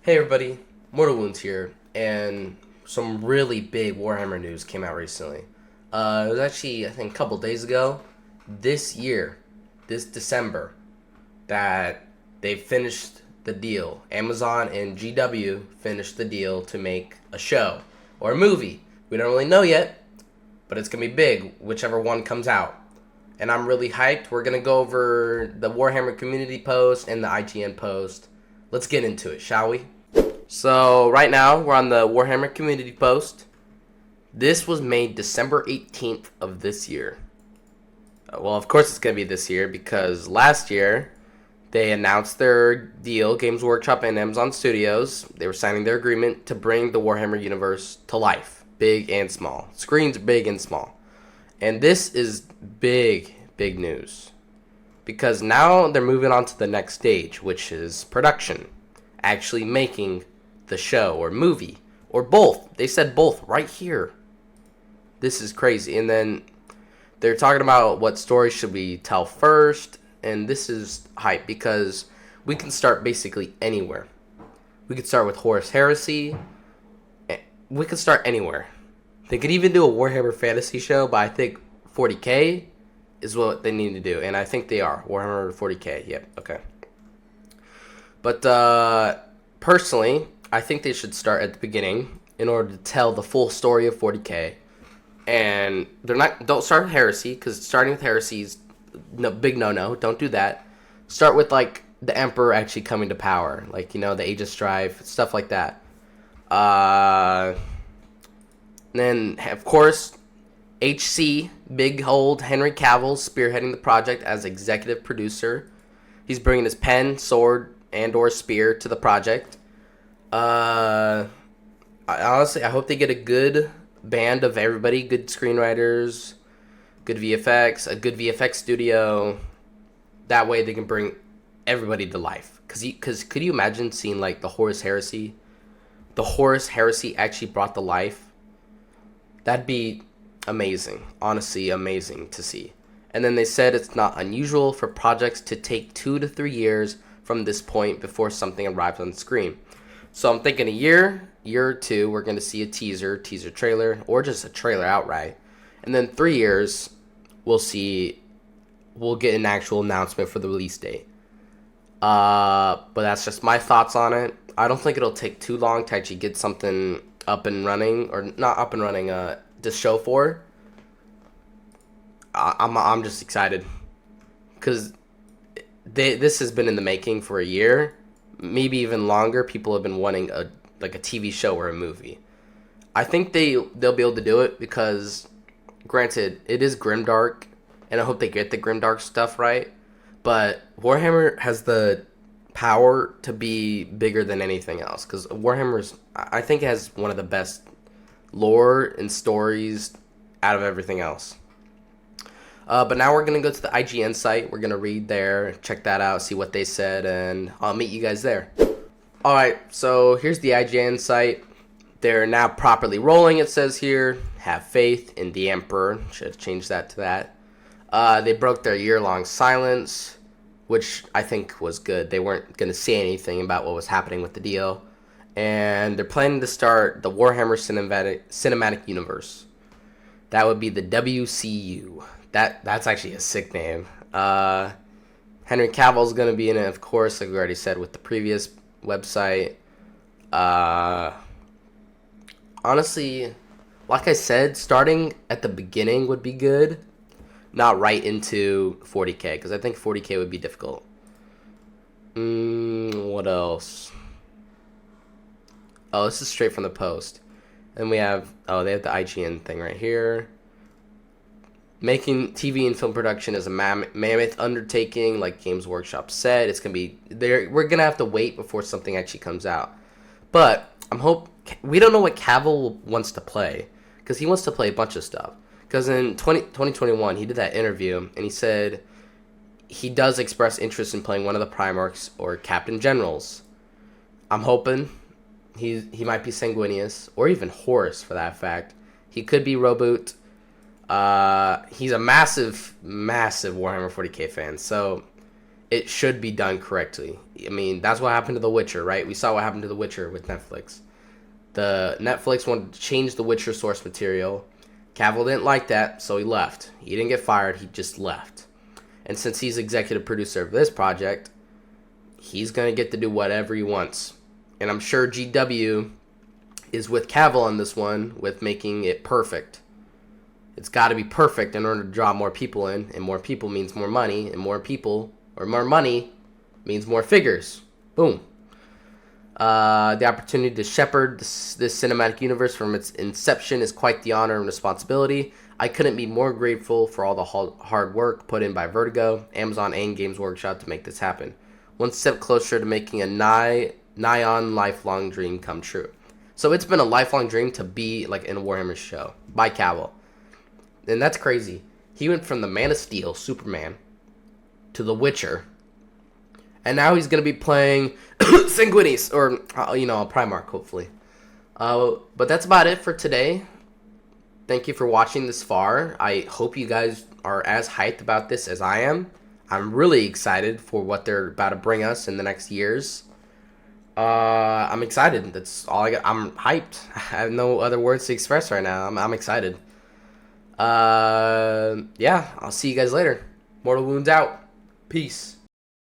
Hey everybody, Mortal Wounds here, and some really big Warhammer news came out recently. It was actually, I think, a couple days ago, this year, this December, that they finished the deal. Amazon and GW finished the deal to make a show or a movie. We don't really know yet, but it's going to be big, whichever one comes out. And I'm really hyped. We're going to go over the Warhammer community post and the IGN post. Let's get into it, shall we? So right now we're on the Warhammer community post. This was made December 18th of this year. Well, of course it's going to be this year because last year they announced their deal, Games Workshop and Amazon Studios. They were signing their agreement to bring the Warhammer universe to life, big and small. Screens big and small. And this is big news. Because now they're moving on to the next stage, which is production. Actually making the show or movie or both. They said both right here. This is crazy. And then they're talking about what story should we tell first, and this is hype because we can start basically anywhere. We could start with Horus Heresy. We could start anywhere. They could even do a Warhammer fantasy show, but I think 40k is what they need to do, and I think they are. Warhammer 40k. Yep. Okay. But personally, I think they should start at the beginning in order to tell the full story of 40k. And don't start with Heresy, because starting with Heresy is big no. Don't do that. Start with like the Emperor actually coming to power, like the Age of Strife, stuff like that. Then of course, HC, big old Henry Cavill spearheading the project as executive producer. He's bringing his pen, sword, and/or spear to the project. Honestly, I hope they get a good band of everybody, good screenwriters, good VFX, a good VFX studio. That way they can bring everybody to life. Cause could you imagine seeing like the Horus Heresy? The Horus Heresy actually brought to life. That'd be amazing. Honestly, amazing to see. And then they said it's not unusual for projects to take 2 to 3 years from this point before something arrives on the screen. So I'm thinking a year or two, we're going to see a teaser trailer, or just a trailer outright. And then 3 years, we'll get an actual announcement for the release date. But that's just my thoughts on it. I don't think it'll take too long to actually get something up and running, or not up and running, to show for. I'm just excited. Because this has been in the making for a year, maybe even longer. People have been wanting a TV show or a movie. I think they'll be able to do it because, granted, it is grimdark, and I hope they get the grimdark stuff right. But Warhammer has the power to be bigger than anything else because I think, has one of the best lore and stories out of everything else. But now we're going to go to the IGN site. We're going to read there, check that out, see what they said, and I'll meet you guys there. Alright, so here's the IGN site. They're now properly rolling, it says here. Have faith in the Emperor. Should have changed that to that. They broke their year-long silence, which I think was good. They weren't going to say anything about what was happening with the deal. And they're planning to start the Warhammer Cinematic Universe. That would be the WCU. That's actually a sick name. Henry Cavill's going to be in it, of course, like we already said with the previous website. Honestly, like I said, starting at the beginning would be good. Not right into 40k, because I think 40k would be difficult. What else? Oh, this is straight from the post. And we have, they have the IGN thing right here. Making TV and film production is a mammoth undertaking, like Games Workshop said. It's gonna be there. We're gonna have to wait before something actually comes out. But we don't know what Cavill wants to play, because he wants to play a bunch of stuff. Because in 2021, he did that interview, and he said he does express interest in playing one of the Primarchs or Captain Generals. I'm hoping he might be Sanguinius, or even Horus for that fact. He could be Roboot. He's a massive Warhammer 40k fan, so it should be done correctly. I mean, that's what happened to The Witcher, right? We saw what happened to The Witcher with Netflix. The Netflix wanted to change The Witcher source material. Cavill didn't like that, so he left. He didn't get fired, he just left. And since he's executive producer of this project, he's going to get to do whatever he wants. And I'm sure GW is with Cavill on this one, with making it perfect. It's got to be perfect in order to draw more people in, and more people means more money, and more people, or more money, means more figures. Boom. The opportunity to shepherd this cinematic universe from its inception is quite the honor and responsibility. I couldn't be more grateful for all the hard work put in by Vertigo, Amazon, and Games Workshop to make this happen. One step closer to making a nigh on lifelong dream come true. So it's been a lifelong dream to be like in a Warhammer show by Cavill. And that's crazy. He went from the Man of Steel, Superman, to The Witcher. And now he's going to be playing Sanguinis, or, Primarch, hopefully. But that's about it for today. Thank you for watching this far. I hope you guys are as hyped about this as I am. I'm really excited for what they're about to bring us in the next years. I'm excited. That's all I got. I'm hyped. I have no other words to express right now. I'm excited. Yeah, I'll see you guys later. Mortal Wounds out. Peace.